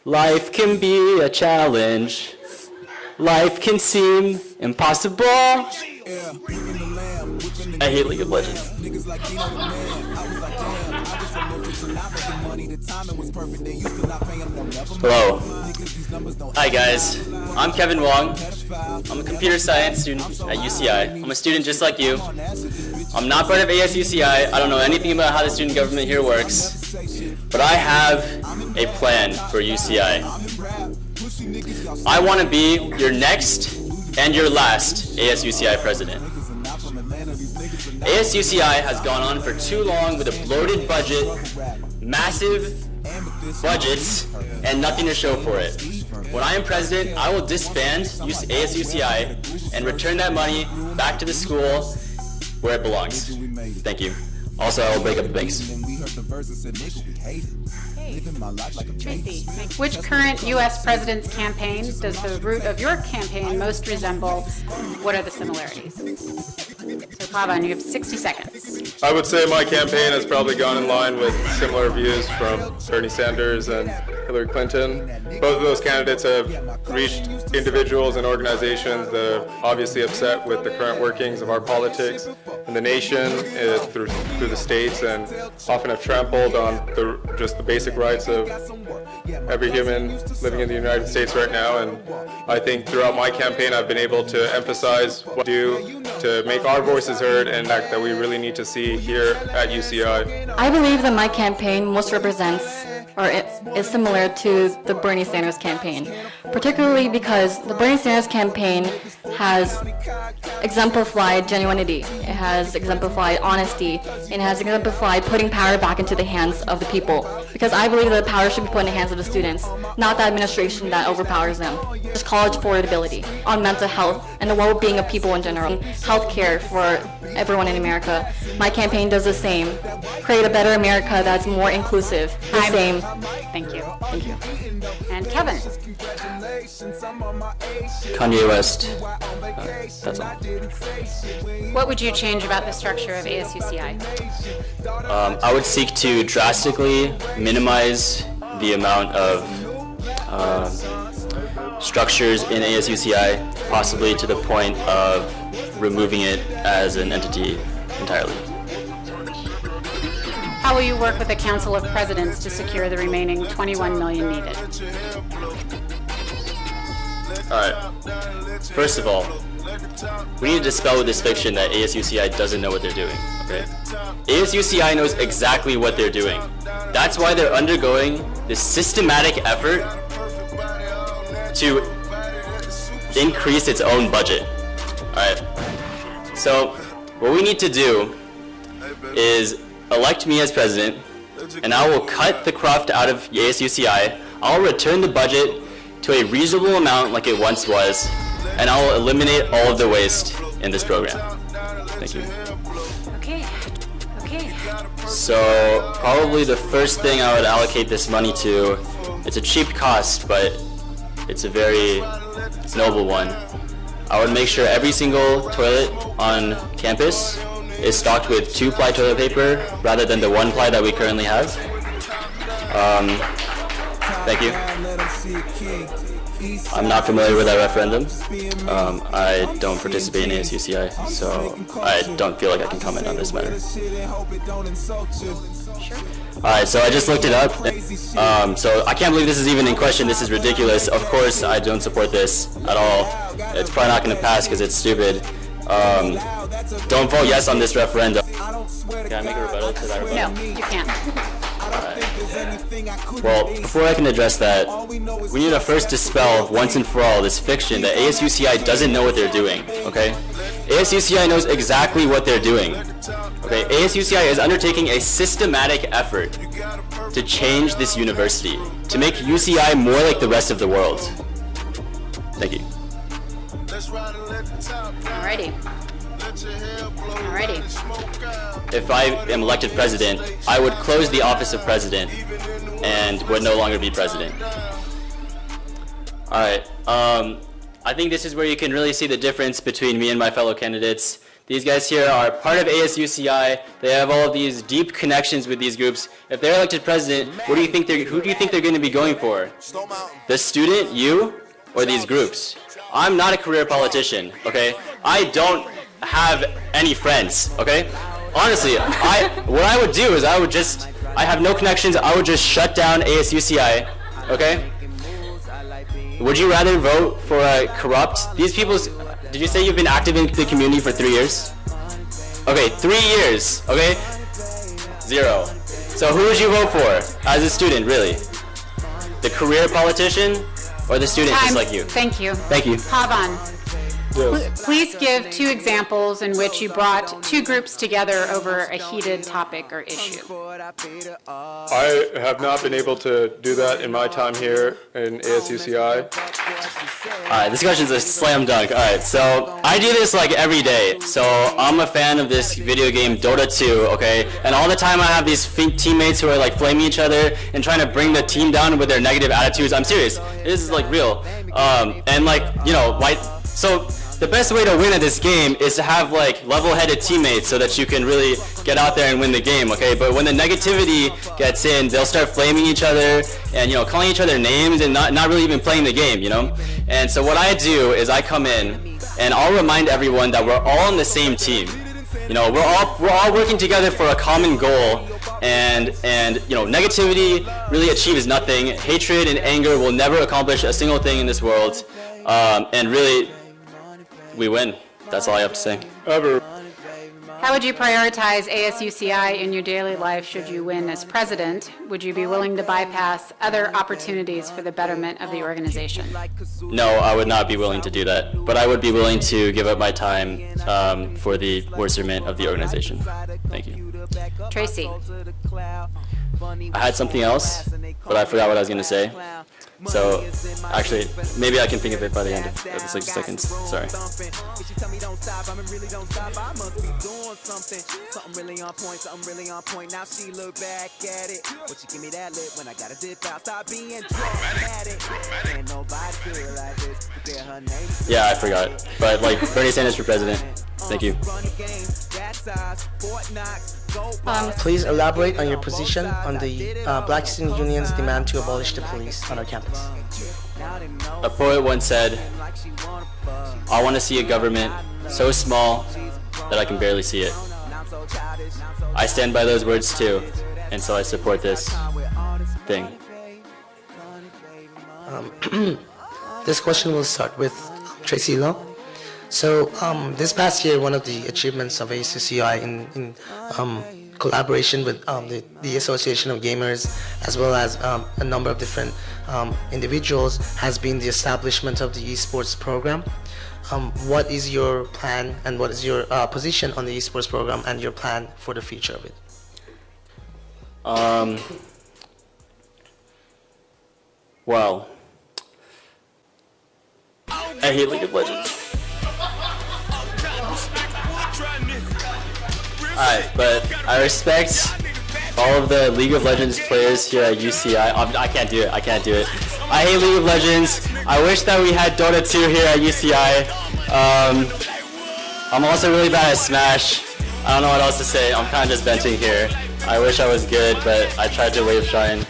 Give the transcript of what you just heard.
Life can be a challenge. Life can seem impossible. I hate League of Legends. Hello. Hi guys, I'm Kevin Wang. I'm a computer science student at UCI. I'm a student just like you. I'm not part of ASUCI. I don't know anything about how the student government here works. But I have a plan for UCI. I want to be your next and your last ASUCI president. ASUCI has gone on for too long with a bloated budget, massive budgets, and nothing to show for it. When I am president, I will disband ASUCI and return that money back to the school where it belongs. Thank you. Also, I will break up the banks. Tracy, which current U.S. president's campaign does the route of your campaign most resemble? What are the similarities? So, Pavan, you have 60 seconds. I would say my campaign has probably gone in line with similar views from Bernie Sanders and Hillary Clinton. Both of those candidates have reached individuals and organizations that are obviously upset with the current workings of our politics and the nation through the states, and often have trampled on just the basic rights of every human living in the United States right now. And I think throughout my campaign I've been able to emphasize what we do to make our voices heard, and that we really need to see here at UCI. I believe that my campaign most represents or is similar to the Bernie Sanders campaign, particularly because the Bernie Sanders campaign has exemplified genuinity, it has exemplified honesty, and it has exemplified putting power back into the hands of the people. Because I believe that power should be put in the hands of the students, not the administration that overpowers them. There's college affordability, on mental health, and the well-being of people in general, healthcare for everyone in America. My campaign does the same. Create a better America that's more inclusive. The same. Thank you. Thank you. And Kevin. Kanye West. That's all. What would you change about the structure of ASUCI? I would seek to drastically minimize the amount of structures in ASUCI, possibly to the point of removing it as an entity entirely. How will you work with the Council of Presidents to secure the remaining $21 million needed? Alright. First of all, we need to dispel with this fiction that ASUCI doesn't know what they're doing, okay? ASUCI knows exactly what they're doing. That's why they're undergoing this systematic effort to increase its own budget. Alright. So, what we need to do is elect me as president, and I will cut the cruft out of ASUCI. I'll return the budget to a reasonable amount like it once was, and I will eliminate all of the waste in this program. Thank you. Okay. So probably the first thing I would allocate this money to, it's a cheap cost, but it's a noble one. I would make sure every single toilet on campus is stocked with 2-ply toilet paper rather than the 1-ply that we currently have. Thank you. I'm not familiar with that referendum. I don't participate in ASUCI, so I don't feel like I can comment on this matter. Alright, so I just looked it up. So I can't believe this is even in question. This is ridiculous. Of course, I don't support this at all. It's probably not going to pass because it's stupid. Don't vote yes on this referendum. Can I make a rebuttal to that rebuttal? No, you can't. Well, before I can address that, we need to first dispel once and for all this fiction that ASUCI doesn't know what they're doing, okay? ASUCI knows exactly what they're doing, okay? ASUCI is undertaking a systematic effort to change this university, to make UCI more like the rest of the world. Thank you. Alrighty. If I am elected president, I would close the office of president and would no longer be president. Alright, I think this is where you can really see the difference between me and my fellow candidates. These guys here are part of ASUCI. They have all of these deep connections with these groups. If they're elected president, who do you think they're going to be going for? The student, you, or these groups? I'm not a career politician, okay? I don't have any friends, okay? Honestly, what I would do is I have no connections. I would just shut down ASUCI, okay? Would you rather vote for a corrupt? These people's. Did you say you've been active in the community for 3 years? Okay, 3 years. Okay, 0. So who would you vote for as a student, really? The career politician or the student just like you? Thank you. Thank you. Pavan, please give 2 examples in which you brought 2 groups together over a heated topic or issue. I have not been able to do that in my time here in ASUCI. Alright, this question's a slam dunk. Alright, so I do this like every day. So I'm a fan of this video game Dota 2, okay? And all the time I have these teammates who are like flaming each other and trying to bring the team down with their negative attitudes. I'm serious. This is like real. And like, you know, so the best way to win at this game is to have like level-headed teammates so that you can really get out there and win the game, okay? But when the negativity gets in, they'll start flaming each other and, you know, calling each other names and not really even playing the game, you know? And so what I do is I come in and I'll remind everyone that we're all on the same team. You know, we're all working together for a common goal, and you know, negativity really achieves nothing. Hatred and anger will never accomplish a single thing in this world, and really, we win. That's all I have to say. How would you prioritize ASUCI in your daily life should you win as president? Would you be willing to bypass other opportunities for the betterment of the organization? No, I would not be willing to do that. But I would be willing to give up my time for the worserment of the organization. Thank you. Tracy. I had something else, but I forgot what I was going to say. So, actually, maybe I can think of it by the end of the 60 seconds. Sorry. Yeah, I forgot. But, like, Bernie Sanders for president. Thank you. Please elaborate on your position on the Black Student Union's demand to abolish the police on our campus. A poet once said, I want to see a government so small that I can barely see it. I stand by those words too, and so I support this thing. This question will start with Tracy Lo. So this past year, one of the achievements of ASUCI in collaboration with the Association of Gamers, as well as a number of different individuals, has been the establishment of the esports program. What is your plan and what is your position on the esports program and your plan for the future of it? Well, I hate League of Legends. Alright, but I respect all of the League of Legends players here at UCI. I can't do it. I hate League of Legends. I wish that we had Dota 2 here at UCI. I'm also really bad at Smash. I don't know what else to say. I'm kind of just venting here. I wish I was good, but I tried to wave shine.